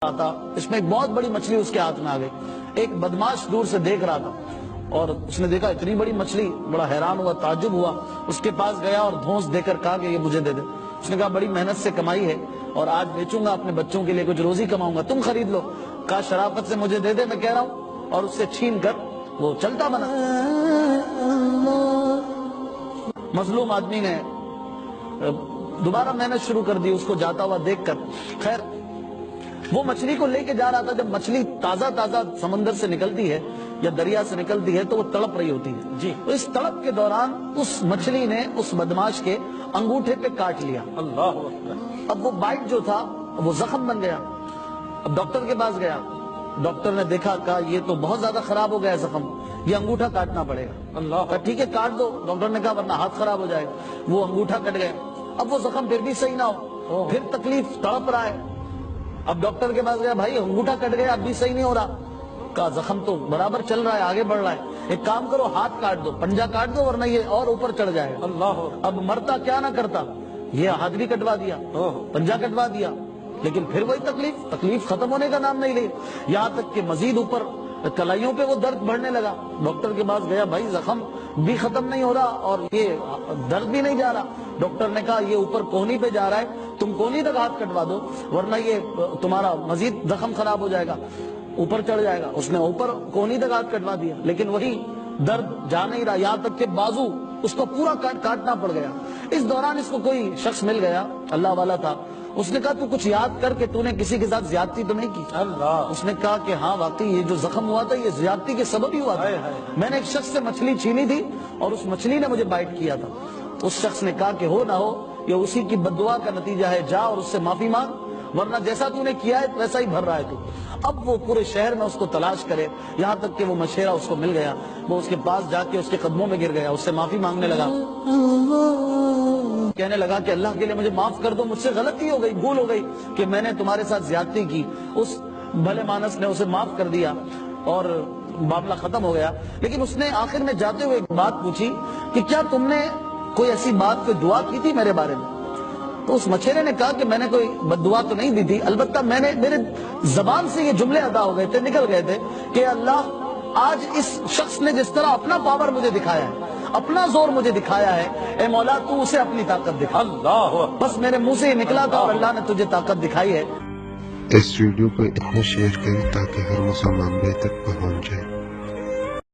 تھا، اس میں ایک بہت بڑی مچھلی اس کے ہاتھ میں آ گئی۔ ایک بدماش دور سے دیکھ رہا تھا اور اس نے دیکھا اتنی بڑی مچھلی، بڑا حیران ہوا، تعجب ہوا، اس کے پاس گیا اور دھونس دے کر کہا کہ یہ مجھے دے دے۔ اس نے کہا بڑی محنت سے کمائی ہے اور آج بیچوں گا، اپنے بچوں کے لیے کچھ روزی کماؤں گا، تم خرید لو۔ کہا شرافت سے مجھے دے دے، میں کہہ رہا ہوں، اور اس سے چھین کر وہ چلتا بنا۔ مظلوم آدمی نے دوبارہ محنت شروع کر دی اس کو جاتا ہوا دیکھ کر۔ خیر وہ مچھلی کو لے کے جا رہا تھا۔ جب مچھلی تازہ سمندر سے نکلتی ہے یا دریا سے نکلتی ہے تو وہ تڑپ رہی ہوتی ہے جی۔ تو اس تڑپ کے دوران اس مچھلی نے اس بدماش کے انگوٹھے پہ کاٹ لیا۔ اللہ اکبر۔ اب وہ بائٹ جو تھا وہ زخم بن گیا۔ اب ڈاکٹر کے پاس گیا، ڈاکٹر نے دیکھا، کہا یہ تو بہت زیادہ خراب ہو گیا ہے زخم، یہ انگوٹھا کاٹنا پڑے گا۔ اللہ، کہا ٹھیک ہے کاٹ دو۔ ڈاکٹر نے کہا ورنہ ہاتھ خراب ہو جائے گا۔ وہ انگوٹھا کٹ گیا۔ اب وہ زخم پھر بھی صحیح نہ ہو، پھر تکلیف، تڑپ رہا ہے۔ اب ڈاکٹر کے پاس گیا، بھائی انگوٹھا کٹ گیا اب بھی صحیح نہیں ہو رہا۔ کہا زخم تو برابر چل رہا ہے، آگے بڑھ رہا ہے، ایک کام کرو ہاتھ کاٹ دو، پنجہ کاٹ دو ورنہ یہ اور اوپر چڑھ جائے گا۔ اللہ، اب مرتا کیا نہ کرتا، یہ ہاتھ بھی کٹوا دیا، پنجہ کٹوا دیا، لیکن پھر وہی تکلیف ختم ہونے کا نام نہیں لے، یہاں تک کہ مزید اوپر کلائیوں پہ وہ درد بڑھنے لگا۔ ڈاکٹر کے پاس گیا، بھائی زخم بھی ختم نہیں ہو رہا اور یہ درد بھی نہیں جا رہا۔ ڈاکٹر نے کہا یہ اوپر کونی پہ جا رہا ہے، تم کونی تک ہاتھ کٹوا دو ورنہ یہ تمہارا مزید زخم خراب ہو جائے گا، اوپر چڑھ جائے گا۔ اس نے اوپر کونی تک ہاتھ کٹوا دیا، لیکن وہی درد جا نہیں رہا، یہاں تک کہ بازو اس کو پورا کاٹنا پڑ گیا۔ اس دوران اس کو کوئی شخص مل گیا، اللہ والا تھا، اس نے کہا تو کچھ یاد کر کہ تو نے کسی کے ساتھ زیادتی تو نہیں کی؟ اللہ، اس نے کہا کہ ہاں واقعی یہ جو زخم ہوا تھا یہ زیادتی کے سبب ہی ہوا تھا، میں نے ایک شخص سے مچھلی چھینی تھی اور اس مچھلی نے مجھے بائٹ کیا تھا۔ اس شخص نے کہا کہ ہو نہ ہو یہ اسی کی بددعا کا نتیجہ ہے، جا اور اس سے معافی مانگ ورنہ جیسا تو نے کیا ہے ویسا ہی بھر رہا ہے تو۔ اب وہ پورے شہر میں اس کو تلاش کرے، یہاں تک کہ وہ مشیرہ اس کو مل گیا، وہ اس کے پاس جا کے اس کے قدموں میں گر گیا، اس سے معافی مانگنے لگا، کہنے لگا کہ اللہ کے لیے مجھے معاف کر دو، مجھ سے غلطی ہو گئی، بھول ہو گئی کہ میں نے تمہارے ساتھ زیادتی کی۔ اس بھلے مانس نے اسے معاف کر دیا اور معاملہ ختم ہو گیا۔ لیکن اس نے آخر میں جاتے ہوئے ایک بات پوچھی کہ کیا تم نے کوئی ایسی بات پہ دعا کی تھی میرے بارے میں؟ تو اس مچھیرے نے کہا کہ میں نے کوئی بد دعا تو نہیں دی تھی، البتہ میرے زبان سے یہ جملے ادا ہو گئے تھے، نکل گئے تھے کہ اللہ آج اس شخص نے جس طرح اپنا پاور مجھے دکھایا ہے، اپنا زور مجھے دکھایا ہے، اے مولا تو اسے اپنی طاقت دکھا۔ اللہ، بس میرے منہ سے یہ نکلا تھا اور اللہ نے تجھے طاقت دکھائی ہے۔ اس ویڈیو کو اتنا شیئر کریں تاکہ ہر مسلمان بے تک پہنچ جائے۔